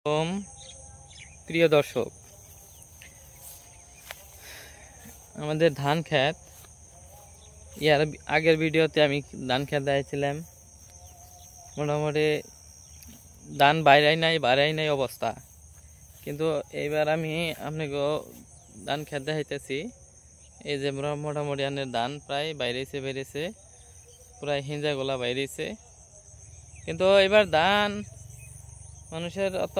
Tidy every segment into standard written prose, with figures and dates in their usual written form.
ওম প্রিয় দর্শক, আমাদের ধান ক্ষেত ইয়ার আগের ভিডিওতে আমি ধান ক্ষেত দেখাইছিলাম। মোটামুটি ধান বাড়াই নাই অবস্থা, কিন্তু এইবার আমি আপনাকে ধান ক্ষেত দেখাইতেছি। এই যে মোটামুটি আনের ধান প্রায় বেরিয়েছে, প্রায় হিঞ্জাগুলা বাইরেছে। কিন্তু এবার ধান মানুষের অত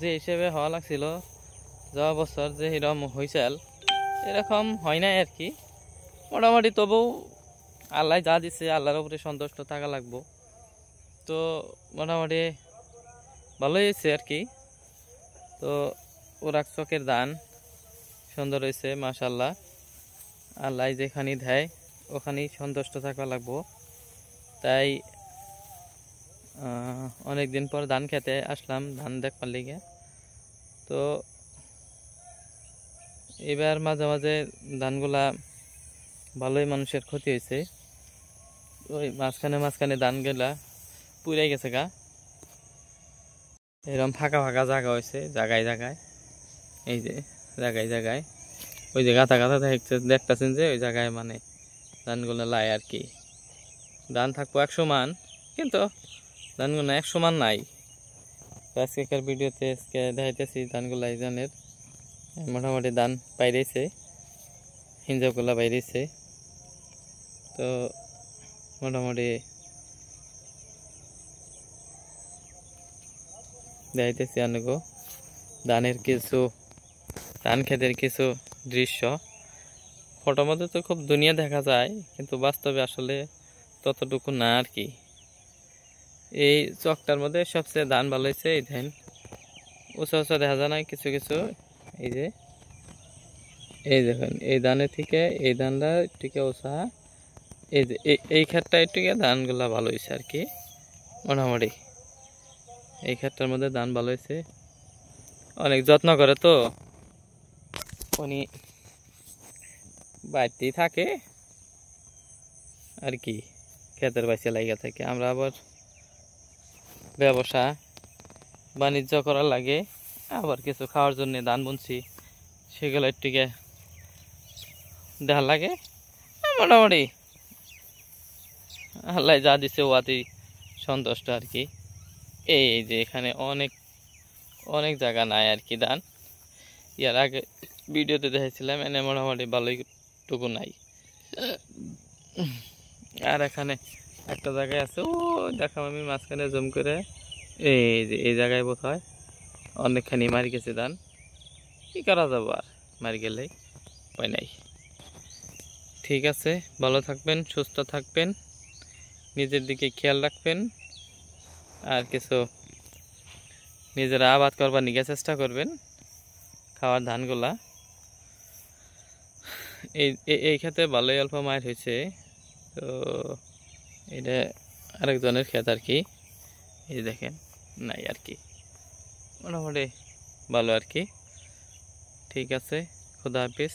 যে হিসেবে হওয়া লাগছিল, যাওয়া বছর যে এরকম হয়েছিল এরকম হয় নাই আর কি। মোটামুটি তবু আল্লাহ যা দিচ্ছে আল্লাহর উপরে সন্তুষ্ট থাকা লাগবো। তো মোটামুটি ভালোই হয়েছে আর কি। তো ওরাক চকের ধান সুন্দর হয়েছে মাশাআল্লাহ। আল্লাহ যেখানে দেয় ওখানেই সন্তুষ্ট থাকা লাগবো। তাই অনেকদিন পর ধান খেতে আসলাম, ধান দেখবার লিগে। তো এবার মাঝে মাঝে ধানগুলা ভালোই মানুষের ক্ষতি হয়েছে। ওই মাঝখানে ধানগুলা পুড়ে গেছে গা, এরকম ফাঁকা জায়গা হয়েছে জায়গায়। এই যে জায়গায় ওই যে গাথা দেখতেছেন যে ওই জায়গায় মানে ধানগুলো লাই আর কি। ধান থাকবো 100 মান, কিন্তু ধানগুলো 100 মান নাই। আজকের ভিডিওতে দেখাইতেছি ধানগুলা এই ধানের মোটামুটি ধান বাইরেছে, হিঞ্জাগুলা বাইরেছে। তো মোটামুটি দেখাইতেছি আনগো ধান ক্ষেতের কিছু দৃশ্য। ফটোর মধ্যে তো খুব দুনিয়া দেখা যায়, কিন্তু বাস্তবে আসলে ততটুকু না আর কি। এই চকটার মধ্যে সবচেয়ে ধান ভালো হয়েছে এই ধান, উঁচা দেখা যায় না কিছু। এই যে এই দেখেন, এই ধানের থেকে এই ধানটা একটু উঁচা। এই যে এই ক্ষেতটা একটু ধানগুলা ভালো হয়েছে আর কি। মোটামুটি এই ক্ষেতটার মধ্যে ধান ভালো হয়েছে, অনেক যত্ন করে তো উনি, বাড়িতেই থাকে আর কি, ক্ষেতের বাইসে লাগিয়ে থাকে। আমরা আবার ব্যবসা বাণিজ্য করার লাগে, আবার কিছু খাওয়ার জন্য ধান বুনছি, সেগুলো একটু দেখা লাগে। মোটামুটি আল্লাহ যা দিচ্ছে ওয়াতেই সন্তুষ্ট আর কি। এই যে এখানে অনেক জায়গা নাই আর কি ধান। ইয়ার আগে ভিডিওতে দেখেছিলাম এনে মোটামুটি ভালোই টুকু নাই। আর এখানে একটা জায়গায় আছে, ও দেখাম আমি মাঝখানে জুম করে। এই যে এই জায়গায় বোধ হয় অনেকখানি মারি গেছে ধান। কি করা যাবো, আর মারি গেলেই উপায় নাই। ঠিক আছে, ভালো থাকবেন, সুস্থ থাকবেন, নিজের দিকে খেয়াল রাখবেন, আর কিছু নিজেরা আবাদ করবার নিয়ে চেষ্টা করবেন খাওয়ার ধানগুলা। এই ক্ষেত্রে ভালোই অল্প মায়ের হয়েছে। তো এটা আরেকজনের ক্ষেত আর কি। এই দেখেন নাই আর কি, মোটামুটি ভালো আর কি। ঠিক আছে, খুদা হাফিজ।